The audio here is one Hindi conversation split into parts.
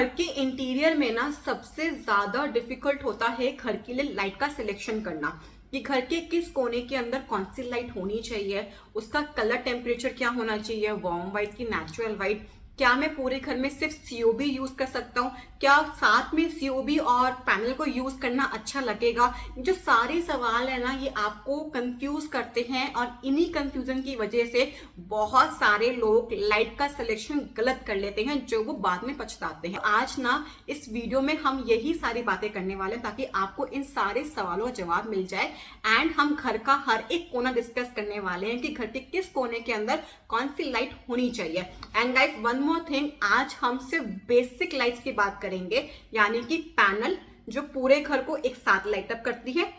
घर के इंटीरियर में ना सबसे ज्यादा डिफिकल्ट होता है घर के लिए लाइट का सिलेक्शन करना कि घर के किस कोने के अंदर कौन सी लाइट होनी चाहिए, उसका कलर टेम्परेचर क्या होना चाहिए, वार्म व्हाइट की नेचुरल व्हाइट, क्या मैं पूरे घर में सिर्फ सीओबी यूज कर सकता हूँ, क्या साथ में सीओबी और पैनल को यूज करना अच्छा लगेगा। जो सारे सवाल है ना ये आपको कंफ्यूज करते हैं और इन्हीं कंफ्यूजन की वजह से बहुत सारे लोग लाइट का सिलेक्शन गलत कर लेते हैं जो वो बाद में पछताते हैं। आज ना इस वीडियो में हम यही सारी बातें करने वाले हैं ताकि आपको इन सारे सवालों का जवाब मिल जाए एंड हम घर का हर एक कोना डिस्कस करने वाले हैं कि घर के किस कोने के अंदर कौन सी लाइट होनी चाहिए। And guys one more thing, आज हम सिर्फ बेसिक लाइट्स की बात करेंगे, यानी कि पैनल जो पूरे घर को एक साथ लाइट अप करती है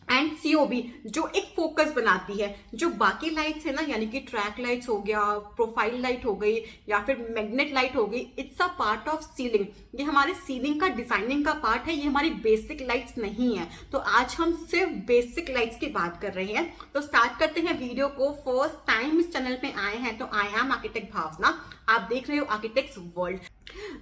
एंड सीओबी जो एक फोकस बनाती है। जो बाकी लाइट्स है ना, यानी कि ट्रैक लाइट्स हो गया, प्रोफाइल लाइट हो गई या फिर मैग्नेट लाइट हो गई, it's a part of ceiling. ये हमारे सीलिंग का डिजाइनिंग का पार्ट है, ये हमारी बेसिक लाइट्स नहीं है। तो आज हम सिर्फ बेसिक लाइट्स की बात कर रहे हैं। तो स्टार्ट करते हैं वीडियो को। फर्स्ट टाइम इस चैनल पे आए हैं तो आई एम आर्किटेक्ट भावना, आप देख रहे हो आर्किटेक्ट्स वर्ल्ड।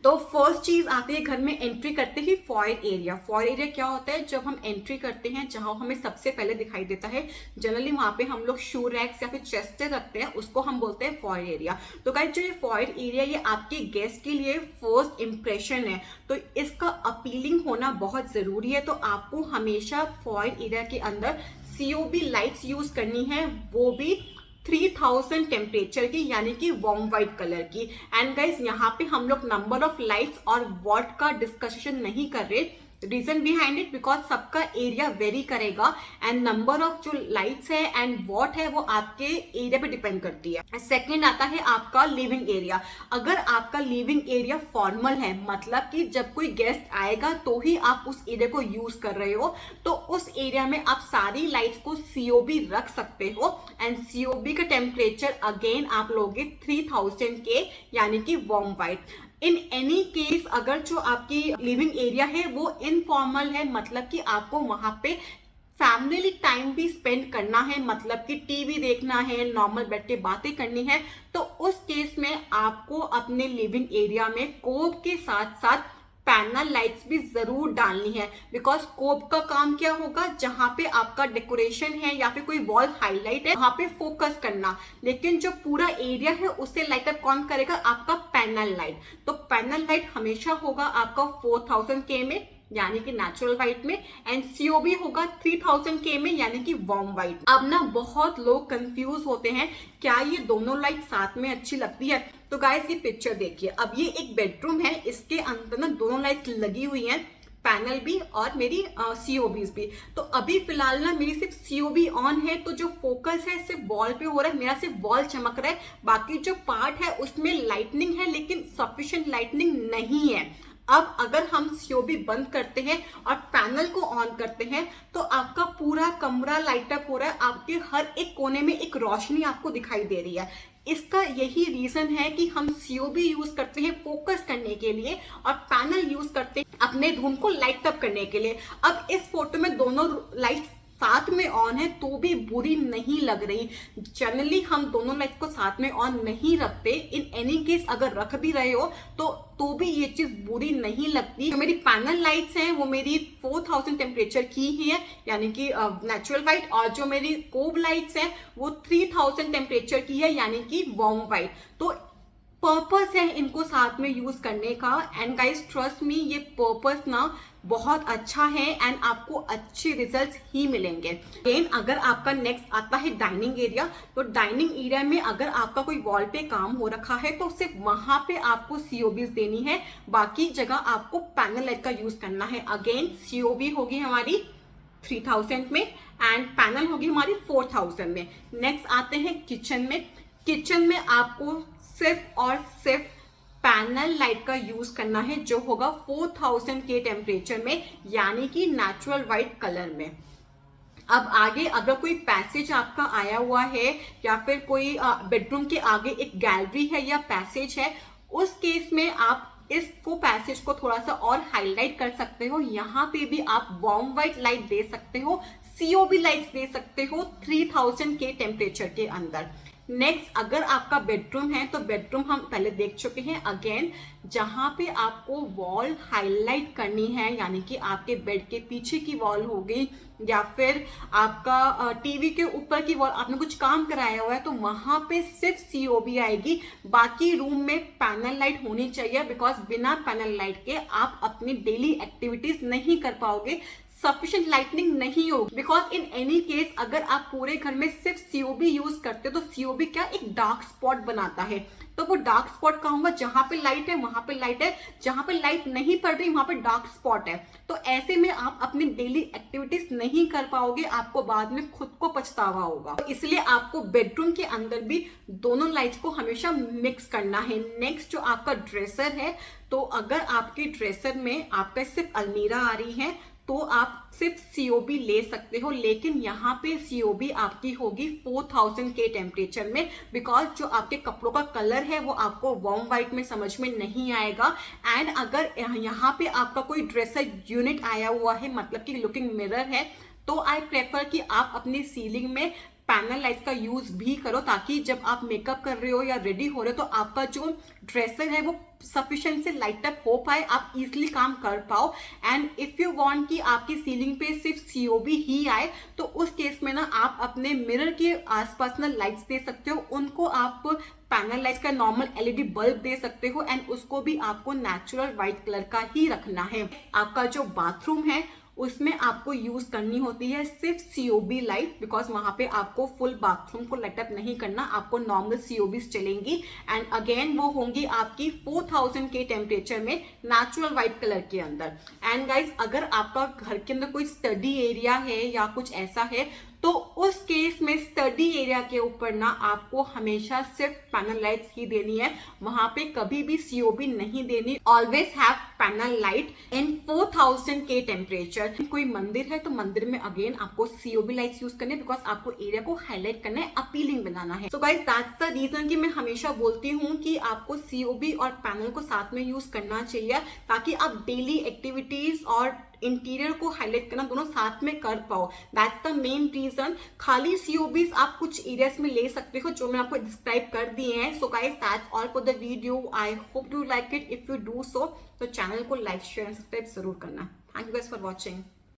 तो फर्स्ट चीज आती है घर में एंट्री करते ही फॉयर एरिया। फॉयर एरिया क्या होता है? जब हम एंट्री करते हैं जहां हमें सबसे पहले दिखाई देता है, जनरली वहां पे हम लोग शू रैक्स या फिर चेस्टर रखते हैं, उसको हम बोलते हैं फॉयर एरिया। तो गाइस जो ये फॉयर एरिया ये आपके गेस्ट के लिए फर्स्ट इंप्रेशन है, तो इसका अपीलिंग होना बहुत जरूरी है। तो आपको हमेशा फॉयर एरिया के अंदर सीओबी लाइट्स यूज करनी है, वो भी 3000 टेम्परेचर की, यानी कि वार्म व्हाइट कलर की। एंड गाइस यहाँ पे हम लोग नंबर ऑफ लाइट्स और वॉट का डिस्कशन नहीं कर रहे। रीजन बिहाइंड इट बिकॉज सबका एरिया वेरी करेगा एंड नंबर ऑफ जो लाइट्स है एंड वॉट है वो आपके एरिया पे डिपेंड करती है। सेकंड आता है आपका लिविंग एरिया। अगर आपका लिविंग एरिया फॉर्मल है, मतलब कि जब कोई गेस्ट आएगा तो ही आप उस एरिया को यूज कर रहे हो, तो उस एरिया में आप सारी लाइट्स को सीओबी रख सकते हो। एंड सीओबी का टेम्परेचर अगेन आप लोगे 3000 के, यानी कि warm white. In any case अगर जो आपकी लिविंग एरिया है वो इनफॉर्मल है, मतलब कि आपको वहां पे फैमिली टाइम भी स्पेंड करना है, मतलब कि टीवी देखना है, नॉर्मल बैठ के बातें करनी है, तो उस केस में आपको अपने लिविंग एरिया में कोब के साथ साथ पैनल लाइट्स भी जरूर डालनी है। बिकॉज कोब का काम क्या होगा, जहां पे आपका डेकोरेशन है या फिर कोई वॉल हाईलाइट है वहां पे फोकस करना, लेकिन जो पूरा एरिया है उसे लाइट अप कौन करेगा? आपका पैनल लाइट। तो पैनल लाइट हमेशा होगा आपका 4000 के में, यानी कि नेचुरल व्हाइट में, एंड सीओबी होगा 3000 के में, यानी कि वार्म व्हाइट। अब ना बहुत लोग कंफ्यूज होते हैं क्या ये दोनों लाइट साथ में अच्छी लगती है। तो गाइस ये पिक्चर देखिए, अब ये एक बेडरूम है, इसके अंदर ना दोनों लाइट लगी हुई हैं, पैनल भी और मेरी सीओबीज भी। तो अभी फिलहाल ना मेरी सिर्फ सीओबी ऑन है, तो जो फोकस है सिर्फ वॉल पे हो रहा है, मेरा सिर्फ वॉल चमक रहा है, बाकी जो पार्ट है उसमें लाइटनिंग है लेकिन सफिशिएंट लाइटनिंग नहीं है। अब अगर हम सीओबी बंद करते हैं और पैनल को ऑन करते हैं तो आपका पूरा कमरा लाइट अप हो रहा है, आपके हर एक कोने में एक रोशनी आपको दिखाई दे रही है। इसका यही रीजन है कि हम सीओबी यूज करते हैं फोकस करने के लिए और पैनल यूज करते हैं अपने रूम को लाइट अप करने के लिए। अब इस फोटो में दोनों लाइट साथ में ऑन है तो भी बुरी नहीं लग रही। जनरली हम दोनों लाइट को साथ में ऑन नहीं रखते, इन एनी केस अगर रख भी रहे हो तो भी ये चीज बुरी नहीं लगती। जो मेरी पैनल लाइट्स हैं वो मेरी 4000 टेम्परेचर की ही है, यानी कि नेचुरल व्हाइट, और जो मेरी कोब लाइट्स हैं वो 3000 टेम्परेचर की है, यानी कि वार्म व्हाइट। तो पर्पस है इनको साथ में यूज करने का। एंड गाइस ट्रस्ट मी, ये पर्पस ना बहुत अच्छा है एंड आपको अच्छे रिजल्ट्स ही मिलेंगे। अगेन अगर आपका नेक्स्ट आता है डाइनिंग एरिया, तो डाइनिंग एरिया में अगर आपका कोई वॉल पे काम हो रखा है तो सिर्फ वहां पे आपको सीओबीज देनी है, बाकी जगह आपको पैनल लाइट का यूज करना है। अगेन सीओबी होगी हमारी 3000 में एंड पैनल होगी हमारी 4000 में। नेक्स्ट आते हैं किचन में। किचन में आपको सिर्फ और सिर्फ पैनल लाइट का यूज करना है, जो होगा 4000 के टेम्परेचर में, यानी कि नेचुरल व्हाइट कलर में। अब आगे अगर कोई पैसेज आपका आया हुआ है या फिर कोई बेडरूम के आगे एक गैलरी है या पैसेज है, उस केस में आप इसको पैसेज को थोड़ा सा और हाईलाइट कर सकते हो। यहाँ पे भी आप वार्म व्हाइट लाइट दे सकते हो, सीओबी लाइट्स दे सकते हो 3000 के टेम्परेचर के अंदर। नेक्स्ट, अगर आपका बेडरूम है तो बेडरूम हम पहले देख चुके हैं। अगेन, जहां पे आपको वॉल हाईलाइट करनी है, यानी कि आपके बेड के पीछे की वॉल होगी या फिर आपका टीवी के ऊपर की वॉल, आपने कुछ काम कराया हुआ है तो वहां पे सिर्फ सीओबी आएगी। बाकी रूम में पैनल लाइट होनी चाहिए, बिकॉज बिना पैनल लाइट के आप अपनी डेली एक्टिविटीज नहीं कर पाओगे, सफिशिएंट लाइटनिंग नहीं होगी। बिकॉज इन एनी केस अगर आप पूरे घर में सिर्फ सीओबी यूज करते हो तो सीओबी क्या एक डार्क स्पॉट बनाता है। तो वो डार्क स्पॉट कहाँ होगा, जहां पे लाइट है वहां पे लाइट है, जहां पे लाइट नहीं पड़ रही वहां पे डार्क स्पॉट है। तो ऐसे में आप अपनी डेली एक्टिविटीज नहीं कर पाओगे, आपको बाद में खुद को पछतावा होगा। तो इसलिए आपको बेडरूम के अंदर भी दोनों लाइट्स को हमेशा मिक्स करना है। नेक्स्ट, जो आपका ड्रेसर है, तो अगर आपके ड्रेसर में आपका सिर्फ अलमीरा आ रही है तो आप सिर्फ सीओबी ले सकते हो, लेकिन यहाँ पे सीओबी आपकी होगी 4000 के टेम्परेचर में, बिकॉज जो आपके कपड़ों का कलर है वो आपको वार्म व्हाइट में समझ में नहीं आएगा। एंड अगर यहाँ पे आपका कोई ड्रेसर यूनिट आया हुआ है, मतलब कि लुकिंग मिरर है, तो आई प्रेफर कि आप अपनी सीलिंग में पैनल लाइट्स का यूज भी करो, ताकि जब आप मेकअप कर रहे हो या रेडी हो रहे हो तो आपका जो ड्रेसर है वो सफिशिएंट से लाइट अप हो पाए, आप इजीली काम कर पाओ। एंड इफ यू वांट कि आपकी सीलिंग पे सिर्फ सीओबी ही आए, तो उस केस में ना आप अपने मिरर के आसपास ना लाइट्स दे सकते हो, उनको आप पैनल लाइट्स का नॉर्मल एलईडी बल्ब दे सकते हो, एंड उसको भी आपको नेचुरल व्हाइट कलर का ही रखना है। आपका जो बाथरूम है उसमें आपको यूज करनी होती है सिर्फ सीओबी लाइट, बिकॉज वहां पे आपको फुल बाथरूम को लाइट अप नहीं करना, आपको नॉर्मल सीओबीज चलेंगी। एंड अगेन वो होंगी आपकी 4000 के टेम्परेचर में नेचुरल व्हाइट कलर के अंदर। एंड गाइज, अगर आपका घर के अंदर कोई स्टडी एरिया है या कुछ ऐसा है, तो उस केस में स्टडी एरिया के ऊपर ना आपको हमेशा सिर्फ पैनल लाइट्स ही देनी है, वहां पे कभी भी सीओबी नहीं देनी। Always have panel light in 4000 के टेम्परेचर। कोई मंदिर है तो मंदिर में अगेन आपको सीओबी लाइट्स यूज करने, बिकॉज आपको एरिया को हाईलाइट करना है, अपीलिंग बनाना है। So guys, that's the reason कि मैं हमेशा बोलती हूँ कि आपको सीओबी और पैनल को साथ में यूज करना चाहिए, ताकि आप डेली एक्टिविटीज और इंटीरियर को हाईलाइट करना दोनों साथ में कर पाओ। That's the main reason. खाली सीओबीज आप कुछ एरियाज में ले सकते हो जो मैं आपको डिस्क्राइब कर दिए हैं। सो guys, that's all for the video. I hope you like it. If you do so तो चैनल को लाइक शेयर एंड सब्सक्राइब जरूर करना। Thank you guys for watching.